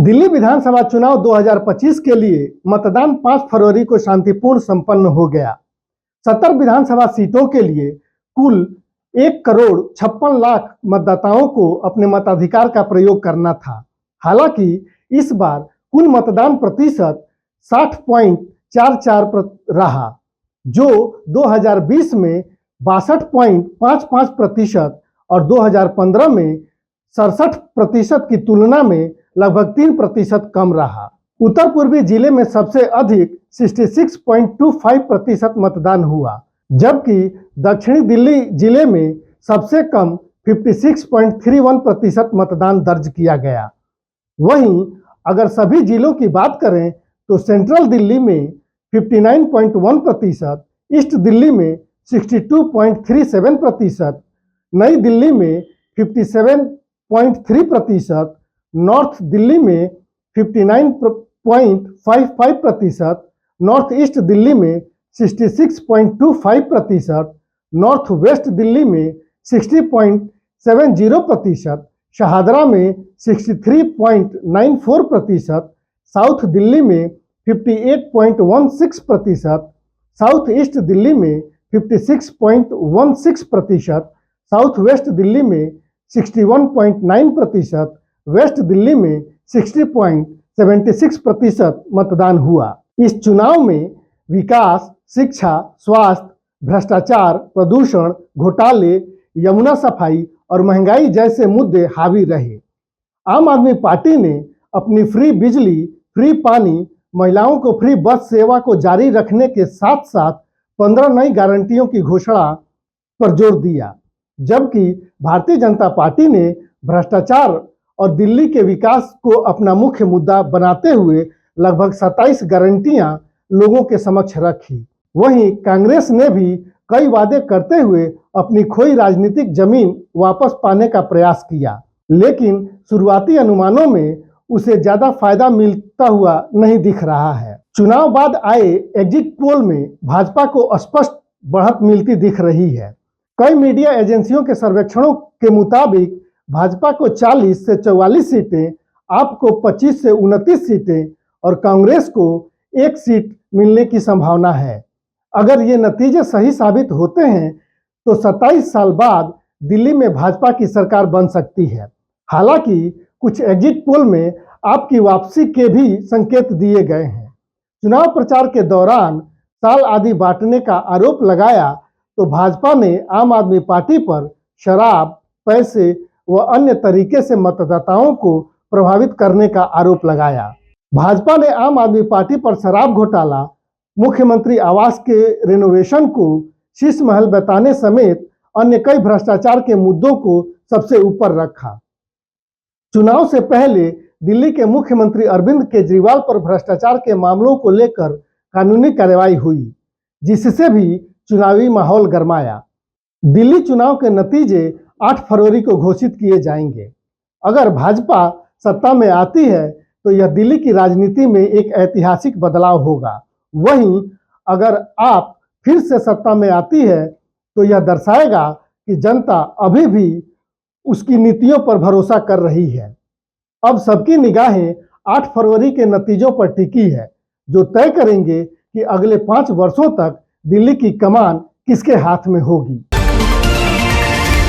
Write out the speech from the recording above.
दिल्ली विधानसभा चुनाव 2025 के लिए मतदान 5 फरवरी को शांतिपूर्ण संपन्न हो गया। 70 विधानसभा सीटों के लिए कुल 1,56,00,000 मतदाताओं को अपने मताधिकार का प्रयोग करना था। हालांकि इस बार कुल मतदान प्रतिशत 60.44 रहा, जो 2020 में 62.55% और 2015 में 67% की तुलना में लगभग 3% कम रहा। उत्तर पूर्वी जिले में सबसे अधिक 66.25% मतदान हुआ, जबकि दक्षिणी दिल्ली जिले में सबसे कम 56.31% मतदान दर्ज किया गया। वहीं अगर सभी जिलों की बात करें तो सेंट्रल दिल्ली में 59.1%, ईस्ट दिल्ली में 62.37%, नई दिल्ली में 57.3%, नॉर्थ दिल्ली में 59.55%, नॉर्थ ईस्ट दिल्ली में 66.25%, नॉर्थ वेस्ट दिल्ली में 60.70%, शाहदरा में 63.94%, साउथ दिल्ली में 58.16%, साउथ ईस्ट दिल्ली में 56.16%, साउथ वेस्ट दिल्ली में 61.9%, वेस्ट दिल्ली में 60.76% मतदान हुआ। इस चुनाव में विकास, शिक्षा, स्वास्थ्य, भ्रष्टाचार, प्रदूषण, घोटाले, यमुना सफाई और महंगाई जैसे मुद्दे हावी रहे। आम आदमी पार्टी ने अपनी फ्री बिजली, फ्री पानी, महिलाओं को फ्री बस सेवा को जारी रखने के साथ साथ 15 नई गारंटियों की घोषणा पर जोर दिया, जबकि भारतीय जनता पार्टी ने भ्रष्टाचार और दिल्ली के विकास को अपना मुख्य मुद्दा बनाते हुए लगभग 27 गारंटियां लोगों के समक्ष रखी। वहीं कांग्रेस ने भी कई वादे करते हुए अपनी खोई राजनीतिक जमीन वापस पाने का प्रयास किया, लेकिन शुरुआती अनुमानों में उसे ज्यादा फायदा मिलता हुआ नहीं दिख रहा है। चुनाव बाद आए एग्जिट पोल में भाजपा को स्पष्ट बढ़त मिलती दिख रही है। कई मीडिया एजेंसियों के सर्वेक्षणों के मुताबिक भाजपा को 40 से 44 सीटें, आप को 25 से 29 सीटें और कांग्रेस को 1 सीट मिलने की संभावना है। अगर ये नतीजे सही साबित होते हैं तो 27 साल बाद दिल्ली में भाजपा की सरकार बन सकती है। हालांकि कुछ एग्जिट पोल में आपकी वापसी के भी संकेत दिए गए हैं। चुनाव प्रचार के दौरान साल आदि बांटने का आरोप लगाया तो भाजपा ने आम आदमी पार्टी पर शराब, पैसे व अन्य तरीके से मतदाताओं को प्रभावित करने का आरोप लगाया। भाजपा ने आम आदमी पार्टी पर शराब घोटाला, मुख्यमंत्री आवास के रेनोवेशन को शीश महल बताने समेत अन्य कई भ्रष्टाचार के मुद्दों को सबसे ऊपर रखा। चुनाव से पहले दिल्ली के मुख्यमंत्री अरविंद केजरीवाल पर भ्रष्टाचार के मामलों को लेकर कानूनी कार्रवाई हुई, जिससे भी चुनावी माहौल गरमाया। दिल्ली चुनाव के नतीजे 8 फरवरी को घोषित किए जाएंगे। अगर भाजपा सत्ता में आती है तो यह दिल्ली की राजनीति में एक ऐतिहासिक बदलाव होगा। वहीं अगर आप फिर से सत्ता में आती है तो यह दर्शाएगा कि जनता अभी भी उसकी नीतियों पर भरोसा कर रही है। अब सबकी निगाहें 8 फरवरी के नतीजों पर टिकी है, जो तय करेंगे कि अगले 5 वर्षों तक दिल्ली की कमान किसके हाथ में होगी।